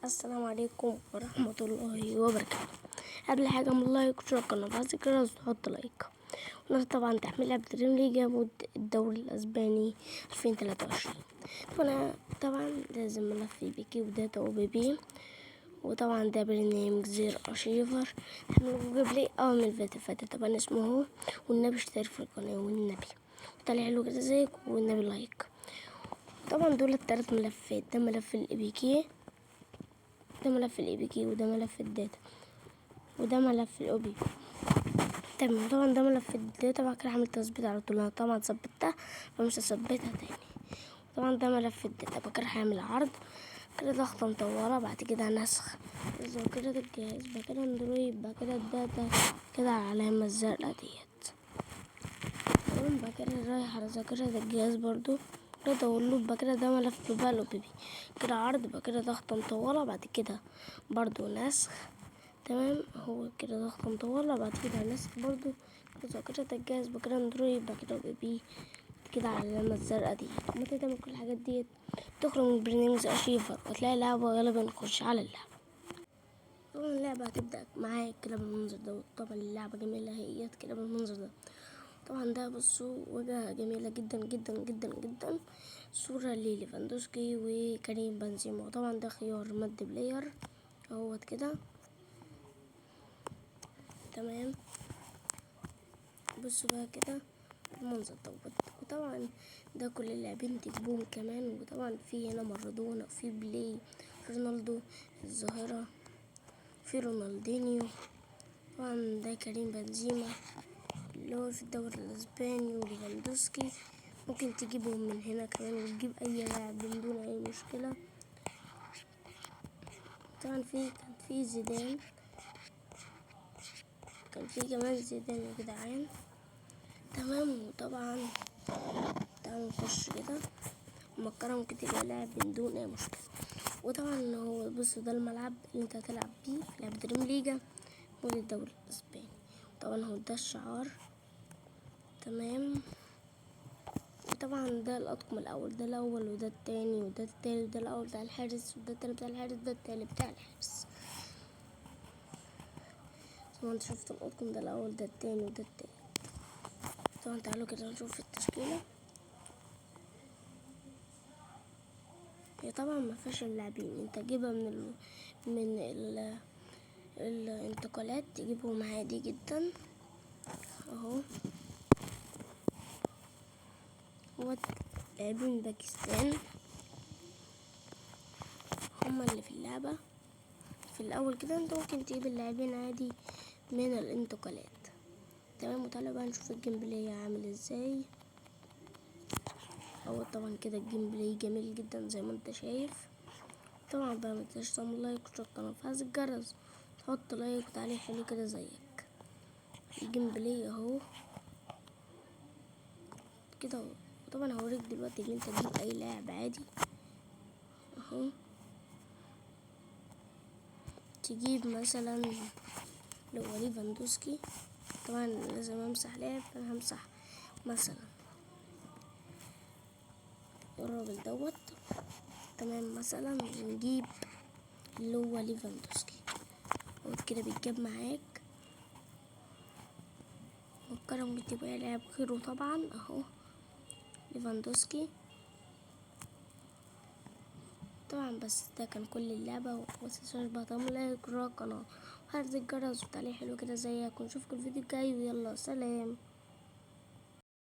السلام عليكم ورحمة الله وبركاته. قبل حاجة من لايك وشارك القناة وفعل الجرس وتحط لايك. طبعا تحميل لعبة دريم ليج الدوري الأسباني 2023. فأنا طبعا لازم ملف بيكي وداتا وبيبي، وطبعا ده برنامج زير أرشيفر تحمله جوجل بلاي أول من الفيديو اللي فاتت. طبعا اسمه هو والنبي اشترك في القناة والنبي وطلع حلو كده زيك والنبي لايك. طبعا دول التلات ملفات، ده ملف الإبيكي، ده ملف الإبيكي، وده ملف الداتا، وده ملف الأوبي. تمام. طبعا ده ملف الداتا. بعد كده هعمل تثبيت على طول. انا طبعا ثبتها فمش هثبتها تاني. طبعا ده ملف الداتا. بعد كده هعمل عرض، كده ضغطة مطولة، بعد كده نسخ ذاكرة الجهاز، بعد كده اندرويد، بعد كده الداتا كده على العلامة الزرقاء ديت. تمام. بعد كده رايح على ذاكرة الجهاز برضو كده داونلود. بعد كده ده ملف بقى الأوبي كده عرض، بعد كده ضغطة مطولة، بعد كده برضو نسخ. تمام. هو كده ضغطة مطولة، بعد كده نسخ برضو ذاكرة الجهاز، بعد كده اندرويد، بعد كده بيبي كده على العلامة الزرقاء دي. متى تعمل كل الحاجات ديت تخرج من برنامج أرشيفر وتلاقي اللعبة، غالبا نخش على اللعبة. طبعا اللعبة هتبدأ معاك كده بالمنظر ده. طبعا اللعبة جميلة هي كده بالمنظر ده. طبعا ده بصوا وجهة جميلة جدا جدا جدا جدا، صورة لليفاندوسكي وكريم بنزيما. وطبعا ده خيار مد بلاير اهوت كده. تمام. بصوا بقى كده المنظر ده. وطبعا ده كل اللاعبين تجيبوهم كمان. وطبعا في هنا مارادونا، في بلاي، في رونالدو، في الظاهرة، في رونالدينيو. طبعا ده كريم بنزيما اللي هو في الدوري الاسباني، وليفاندوسكي. ممكن تجيبهم من هنا كمان وتجيب اي لاعب من دون اي مشكلة. طبعا كان في زيدان، كان في كمان زيدان يا جدعان. تمام. وطبعا تعالوا نخش كده مكرة، ممكن تبقى لاعب من دون اي مشكلة. وطبعا هو بصوا ده الملعب اللي انت هتلعب بيه في لعبة دريم ليجا مول الدوري الاسباني. طبعا هو ده الشعار. تمام. وطبعا ده الأطقم الأول، ده الأول وده التاني وده التالت، ده الأول بتاع الحارس وده التاني بتاع الحارس، ده التالت بتاع الحارس. طبعا انتوا شفتوا الأطقم، ده الأول ده التاني وده التالت. طبعا تعالوا كده نشوف التشكيلة. هي طبعا مفيهاش اللاعبين، انت تجيبها من الانتقالات، تجيبهم عادي جدا اهو. هو لاعبين باكستان هما اللي في اللعبة. في الأول كده انت ممكن تجيب اللاعبين عادي من الانتقالات. تمام. وتعالى بقى نشوف الجيم بلاي عامل ازاي. هو طبعا كده الجيم بلاي جميل جدا زي ما انت شايف. طبعا بقى متنساش تعمل لايك وتشترك القناة وفعل الجرس، تحط لايك وتعليق حلو كده زيك. الجيم بلاي اهو كده. وطبعا هوريك دلوقتي ان انت تجيب اي لاعب عادي اهو. تجيب مثلا لو ليفاندوسكي. طبعا لازم امسح لاعب، انا همسح مثلا الراجل دوت. تمام. مثلا نجيب اللي هو ليفاندوسكي كده بيتجاب معاك والكرم بتبقى لاعب غيره طبعا اهو ليفاندوسكي. طبعا بس ده كان كل اللعبة. ومتنساش بقى تعمل لايك وشارك القناة وفعل الجرس وتعليق حلو كده زيك، ونشوفكم الفيديو الجاي ويلا سلام.